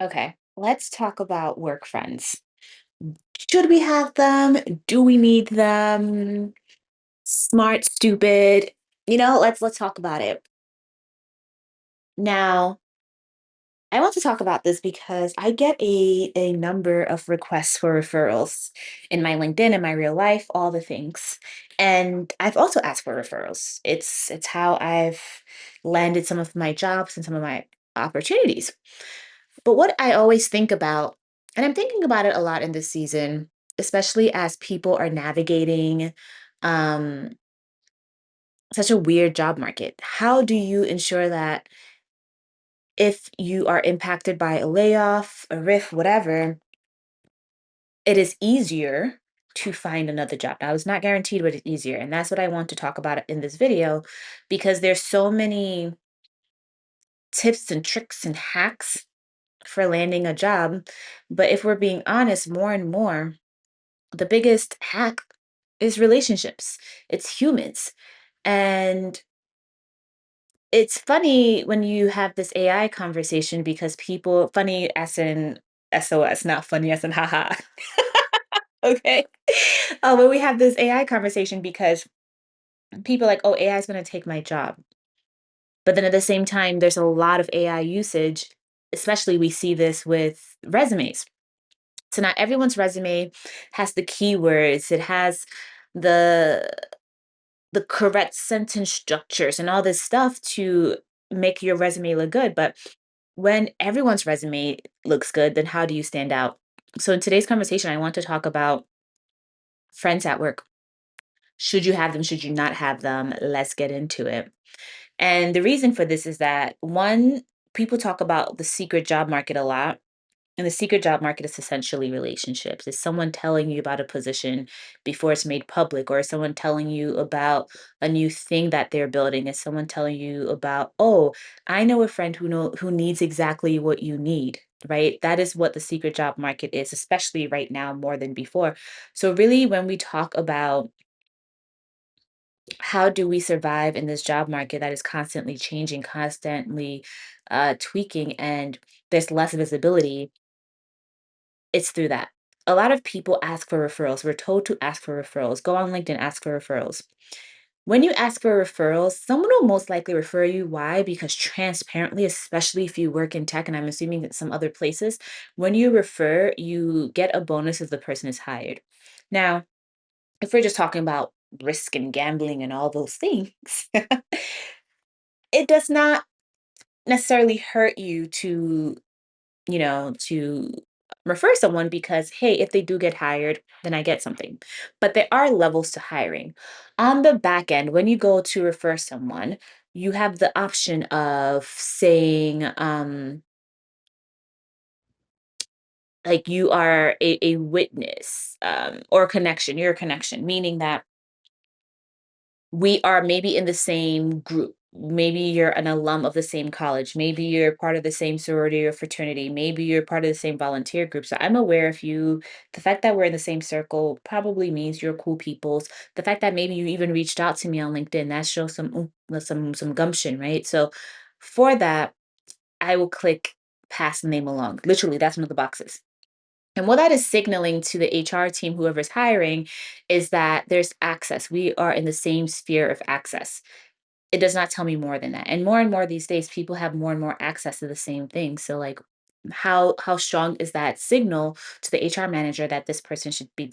Okay, let's talk about work friends. Should we have them? Do we need them? Smart, stupid. Let's talk about it. Now, I want to talk about this because I get a number of requests for referrals in my LinkedIn, in my real life, all the things. And I've also asked for referrals. It's how I've landed some of my jobs and some of my opportunities. But what I always think about, and I'm thinking about it a lot in this season, especially as people are navigating um, such a weird job market. How do you ensure that if you are impacted by a layoff, a riff, whatever, it is easier to find another job? Now, it's not guaranteed, but it's easier. And that's what I want to talk about in this video because there's so many tips and tricks and hacks for landing a job. But if we're being honest, more and more, the biggest hack is relationships. It's humans. And it's funny when you have this AI conversation because people, funny as in SOS, not funny as in haha. Okay. When we have this AI conversation because people are like, oh, AI is going to take my job. But then at the same time, there's a lot of AI usage, especially we see this with resumes. So not everyone's resume has the keywords, it has the the correct sentence structures and all this stuff to make your resume look good. But when everyone's resume looks good, then how do you stand out? So in today's conversation, I want to talk about friends at work. Should you have them? Should you not have them? Let's get into it. And the reason for this is that one, people talk about the secret job market a lot. And the secret job market is essentially relationships. Is someone telling you about a position before it's made public, or is someone telling you about a new thing that they're building? Is someone telling you about, oh, I know a friend who needs exactly what you need, right? That is what the secret job market is, especially right now more than before. So really, when we talk about how do we survive in this job market that is constantly changing, constantly tweaking, and there's less visibility, it's through that. A lot of people ask for referrals. We're told to ask for referrals. Go on LinkedIn, ask for referrals. When you ask for referrals, someone will most likely refer you. Why? Because transparently, especially if you work in tech, and I'm assuming that some other places, when you refer, you get a bonus if the person is hired. Now, if we're just talking about risk and gambling and all those things, it does not necessarily hurt you to refer someone because, hey, if they do get hired, then I get something. But there are levels to hiring. On the back end, when you go to refer someone, you have the option of saying, like you are a witness or a connection. You're a connection, meaning that we are maybe in the same group. Maybe you're an alum of the same college. Maybe you're part of the same sorority or fraternity. Maybe you're part of the same volunteer group. So I'm aware of you. The fact that we're in the same circle probably means you're cool peoples. The fact that maybe you even reached out to me on LinkedIn, that shows some gumption, right? So for that, I will click pass the name along. Literally, that's one of the boxes. And what that is signaling to the HR team, whoever's hiring, is that there's access. We are in the same sphere of access. It does not tell me more than that. And more these days, people have more and more access to the same thing. So like how strong is that signal to the HR manager that this person should be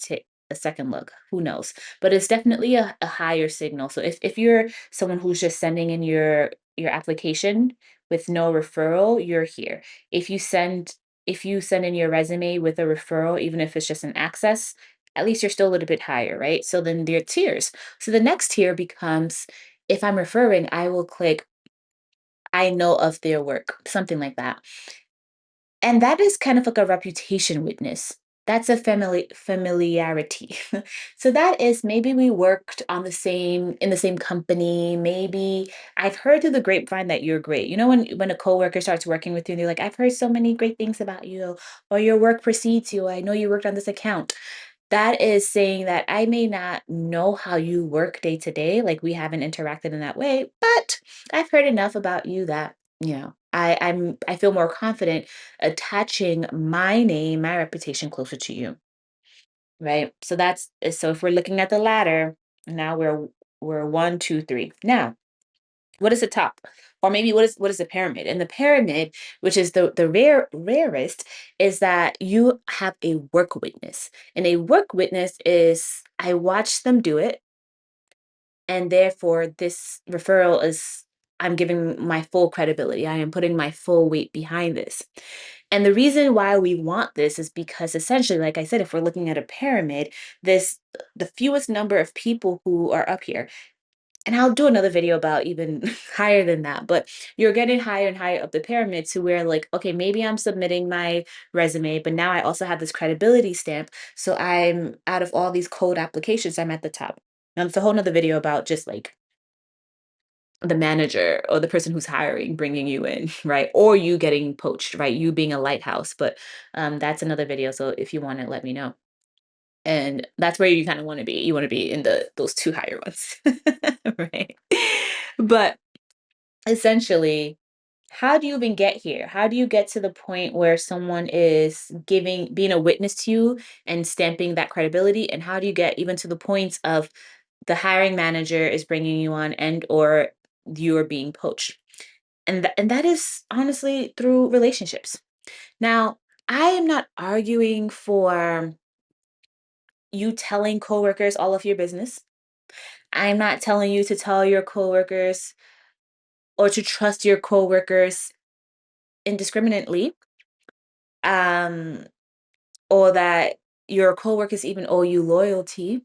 a second look? Who knows? But it's definitely a higher signal. So if you're someone who's just sending in your application with no referral, you're here. If you send if you send in your resume with a referral, even if it's just an access, at least you're still a little bit higher, right? So then there are tiers. So the next tier becomes, if I'm referring, I will click I know of their work, something like that. And that is kind of like a reputation witness. That's a familiarity. So that is, maybe we worked on the same in the same company. Maybe I've heard through the grapevine that you're great. You know, when a coworker starts working with you, and they're like, "I've heard so many great things about you," or "Your work precedes you. I know you worked on this account." That is saying that I may not know how you work day to day, like we haven't interacted in that way, but I've heard enough about you that. I feel more confident attaching my name, my reputation closer to you, right? So if we're looking at the ladder, now we're one, two, three. Now, what is the top? Or maybe what is the pyramid? And the pyramid, which is the rarest, is that you have a work witness. And a work witness is I watched them do it, and therefore this referral is I'm giving my full credibility. I am putting my full weight behind this. And the reason why we want this is because essentially, like I said, if we're looking at a pyramid, this the fewest number of people who are up here, and I'll do another video about even higher than that, but you're getting higher and higher up the pyramid to where, like, okay, maybe I'm submitting my resume, but now I also have this credibility stamp. So I'm out of all these cold applications, I'm at the top. Now it's a whole nother video about just like the manager or the person who's hiring bringing you in, right? Or you getting poached, right? You being a lighthouse. But that's another video. So if you want to let me know. And that's where you kind of want to be. You want to be in those two higher ones. Right. But essentially, how do you even get here? How do you get to the point where someone is being a witness to you and stamping that credibility? And how do you get even to the point of the hiring manager is bringing you on and or you're being poached? And that is honestly through relationships. Now, I am not arguing for you telling coworkers all of your business. I'm not telling you to tell your coworkers or to trust your coworkers indiscriminately, um, or that your coworkers even owe you loyalty,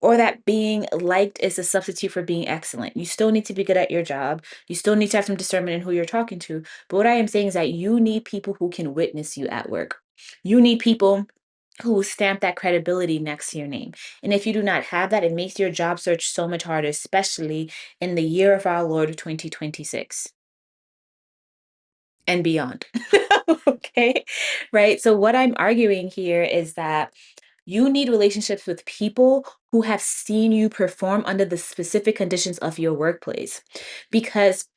or that being liked is a substitute for being excellent. You still need to be good at your job. You still need to have some discernment in who you're talking to. But what I am saying is that you need people who can witness you at work. You need people who will stamp that credibility next to your name. And if you do not have that, it makes your job search so much harder, especially in the year of our Lord 2026 and beyond. Okay. Right. So, what I'm arguing here is that you need relationships with people who have seen you perform under the specific conditions of your workplace. Because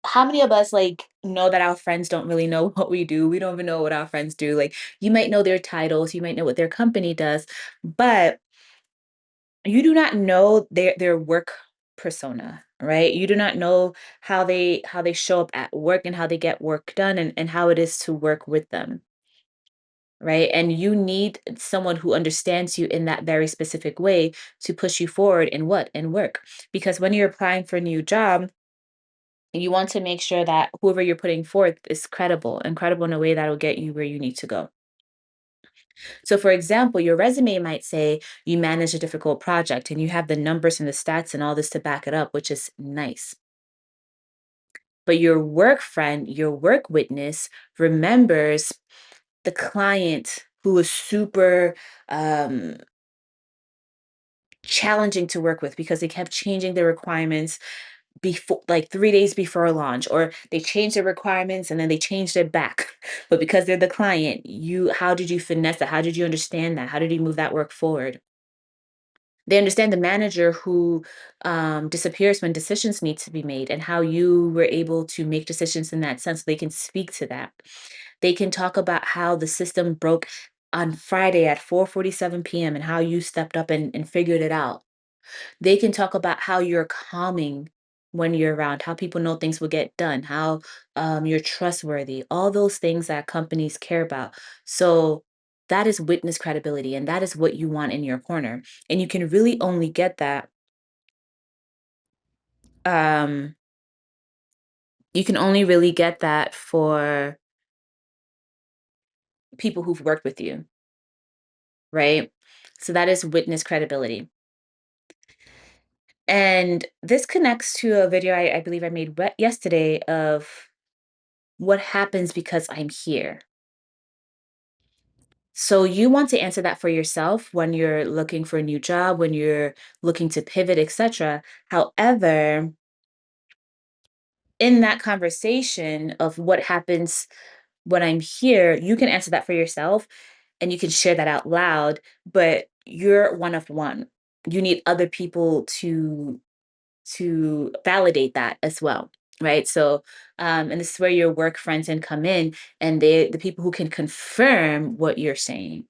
how many of us like know that our friends don't really know what we do? We don't even know what our friends do. Like you might know their titles, you might know what their company does, but you do not know their work persona, right? You do not know how they show up at work and how they get work done and how it is to work with them, right? And you need someone who understands you in that very specific way to push you forward in what? In work. Because when you're applying for a new job, you want to make sure that whoever you're putting forth is credible and credible in a way that will get you where you need to go. So, for example, your resume might say you manage a difficult project and you have the numbers and the stats and all this to back it up, which is nice. But your work friend, your work witness remembers the client who was super um, challenging to work with because they kept changing the requirements before, like 3 days before launch, or they changed the requirements and then they changed it back. But because they're the client, how did you finesse that? How did you understand that? How did you move that work forward? They understand the manager who disappears when decisions need to be made and how you were able to make decisions in that sense. They can speak to that. They can talk about how the system broke on Friday at 4:47 p.m. and how you stepped up and figured it out. They can talk about how you're calming when you're around, how people know things will get done, how you're trustworthy, all those things that companies care about. So that is witness credibility, and that is what you want in your corner. And you can really only get that. Um, you can only really get that for people who've worked with you, right? So that is witness credibility. And this connects to a video I believe I made yesterday of what happens because I'm here. So you want to answer that for yourself when you're looking for a new job, when you're looking to pivot, etc. However, in that conversation of what happens when I'm here, you can answer that for yourself and you can share that out loud, but you're one of one. You need other people to validate that as well. right? So, and this is where your work friends then come in, and the people who can confirm what you're saying.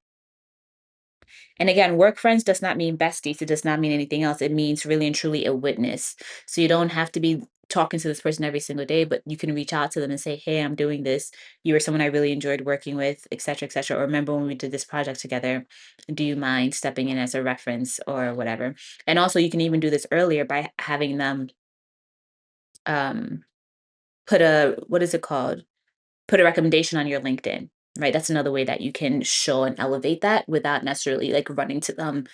And again, work friends does not mean besties. It does not mean anything else. It means really and truly a witness. So you don't have to be talking to this person every single day, but you can reach out to them and say, "Hey, I'm doing this. You were someone I really enjoyed working with, etc., etc." Or remember when we did this project together? Do you mind stepping in as a reference or whatever? And also, you can even do this earlier by having them um, put a what is it called? Put a recommendation on your LinkedIn. Right. That's another way that you can show and elevate that without necessarily like running to them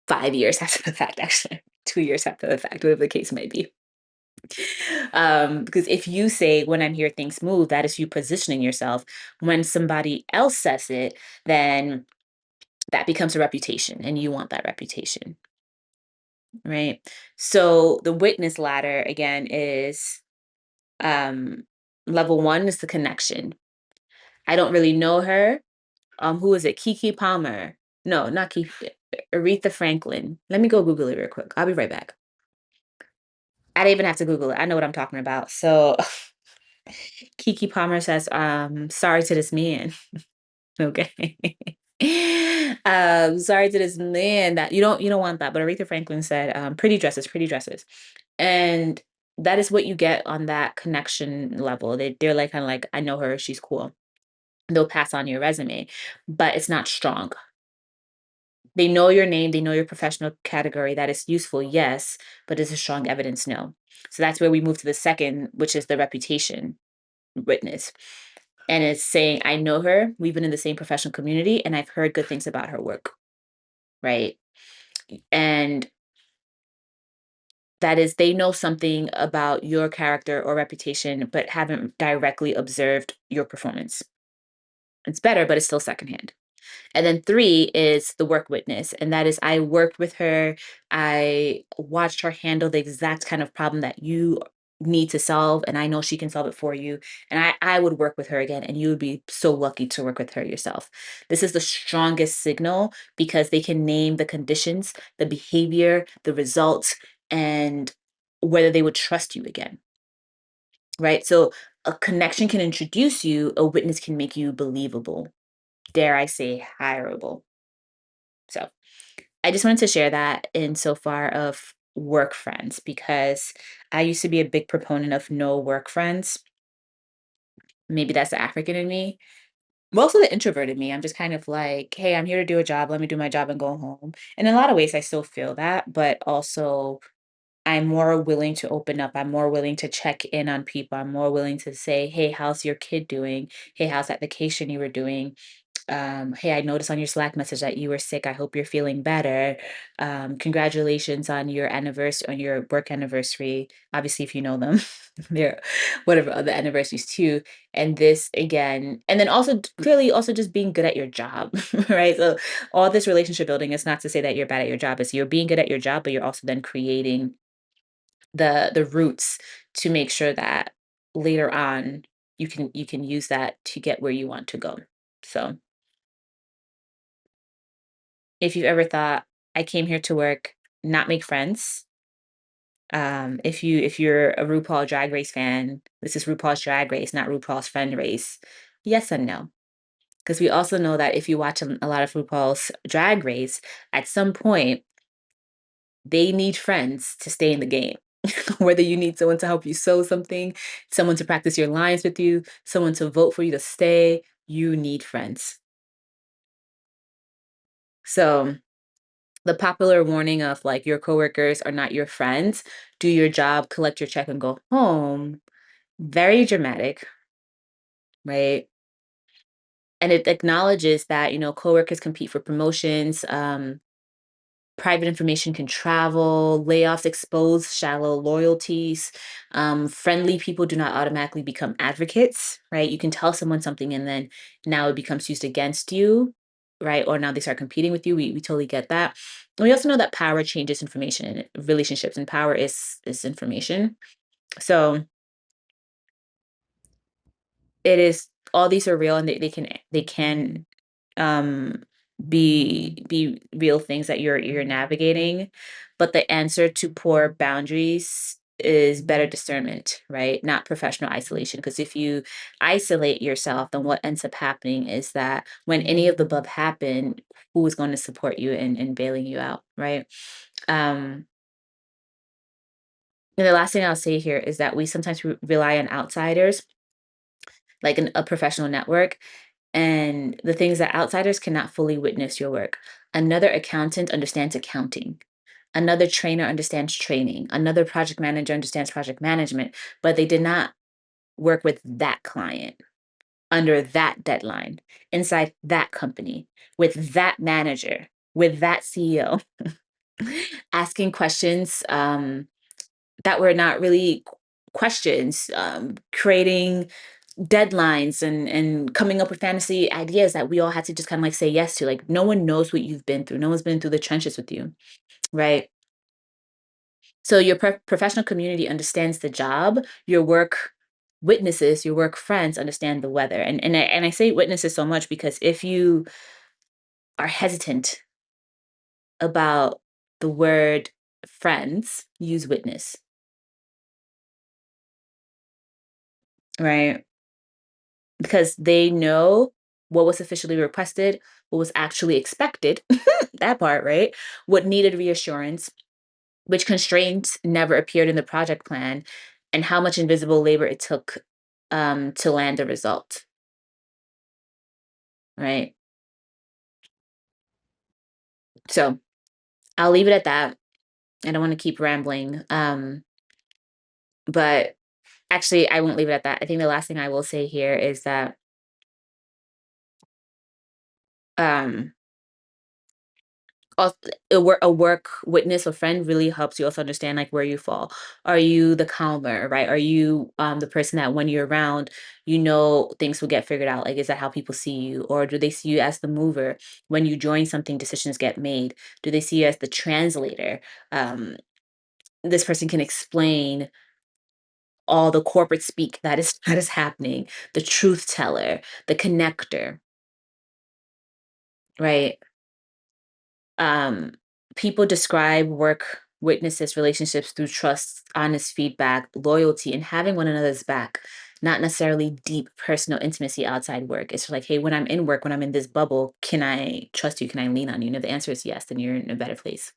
5 years after the fact, actually, 2 years after the fact, whatever the case may be. Because if you say, "When I'm here, things move," that is you positioning yourself. When somebody else says it, then that becomes a reputation, and you want that reputation, right? So the witness ladder, again, is, um, level 1 is the connection. I don't really know her. Who is it? Kiki Palmer. No, not Kiki. Aretha Franklin. Let me go Google it real quick. I'll be right back. I didn't even have to Google it. I know what I'm talking about. So Kiki Palmer says, sorry to this man. Okay. Sorry to this man that you don't want that. But Aretha Franklin said, pretty dresses, pretty dresses. And that is what you get on that connection level. They're like kind of like, I know her, she's cool. They'll pass on your resume, but it's not strong. They know your name, they know your professional category. That is useful, yes, but is a strong evidence, no. So that's where we move to the second, which is the reputation witness. And it's saying, I know her, we've been in the same professional community, and I've heard good things about her work, right? And that is, they know something about your character or reputation, but haven't directly observed your performance. It's better, but it's still secondhand. And then 3 is the work witness, and that is I worked with her, I watched her handle the exact kind of problem that you need to solve, and I know she can solve it for you, and I would work with her again, and you would be so lucky to work with her yourself. This is the strongest signal because they can name the conditions, the behavior, the results, and whether they would trust you again, right? So a connection can introduce you, a witness can make you believable, dare I say, hireable. So I just wanted to share that in so far of work friends because I used to be a big proponent of no work friends. Maybe that's the African in me. Most of the introvert in me, I'm just kind of like, hey, I'm here to do a job. Let me do my job and go home. And in a lot of ways, I still feel that, but also I'm more willing to open up. I'm more willing to check in on people. I'm more willing to say, hey, how's your kid doing? Hey, how's that vacation you were doing? Hey, I noticed on your Slack message that you were sick. I hope you're feeling better. Congratulations on your anniversary, on your work anniversary. Obviously, if you know them, there, whatever other anniversaries too. And this again, and then also clearly also just being good at your job, right? So all this relationship building is not to say that you're bad at your job. It's you're being good at your job, but you're also then creating the roots to make sure that later on you can use that to get where you want to go. So if you've ever thought, I came here to work, not make friends, if you're a RuPaul Drag Race fan, this is RuPaul's Drag Race, not RuPaul's Friend Race. Yes and no, because we also know that if you watch a lot of RuPaul's Drag Race, at some point they need friends to stay in the game. Whether you need someone to help you sew something, someone to practice your lines with you, someone to vote for you to stay, you need friends. So the popular warning of like your coworkers are not your friends, do your job, collect your check, and go home. Very dramatic, right? And it acknowledges that, coworkers compete for promotions, private information can travel, layoffs expose shallow loyalties. Friendly people do not automatically become advocates, right? You can tell someone something and then now it becomes used against you, right? Or now they start competing with you. We totally get that. And we also know that power changes information and relationships, and power is information. So it is all these are real, and they can um be real things that you're navigating, but the answer to poor boundaries is better discernment, right? Not professional isolation. Because if you isolate yourself, then what ends up happening is that when any of the above happen, who is going to support you in bailing you out, right? Um, and the last thing I'll say here is that we sometimes rely on outsiders, like a professional network, and the things that outsiders cannot fully witness your work. Another accountant understands accounting. Another trainer understands training. Another project manager understands project management, but they did not work with that client under that deadline, inside that company, with that manager, with that CEO, asking questions that were not really questions, creating deadlines and coming up with fantasy ideas that we all had to just kind of like say yes to. Like, no one knows what you've been through. No one's been through the trenches with you, right? So your professional community understands the job. Your work witnesses, your work friends understand the weather. And I say witnesses so much because if you are hesitant about the word friends, use witness, right? Because they know what was officially requested, what was actually expected, that part, right? What needed reassurance, which constraints never appeared in the project plan, and how much invisible labor it took to land a result, right? So I'll leave it at that. I don't want to keep rambling. But actually, I won't leave it at that. I think the last thing I will say here is that um, a work witness or friend really helps you also understand like where you fall. Are you the calmer, right? Are you the person that when you're around, you know things will get figured out? Like, is that how people see you, or do they see you as the mover? When you join something, decisions get made. Do they see you as the translator? Um, this person can explain all the corporate speak that is happening. The truth teller, the connector, right? um, People describe work witnesses relationships through trust, honest feedback, loyalty, and having one another's back, not necessarily deep personal intimacy outside work. It's like, hey, when I'm in work, when I'm in this bubble, can I trust you? Can I lean on you? And if the answer is yes, then you're in a better place.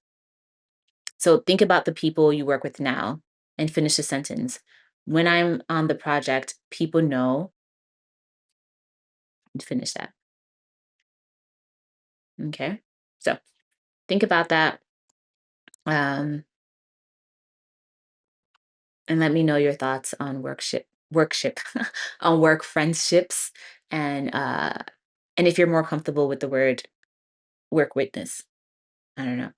So think about the people you work with now and finish the sentence. When I'm on the project, people know, and finish that. Okay. So think about that. Um, and let me know your thoughts on workship on work friendships, and if you're more comfortable with the word work witness. I don't know.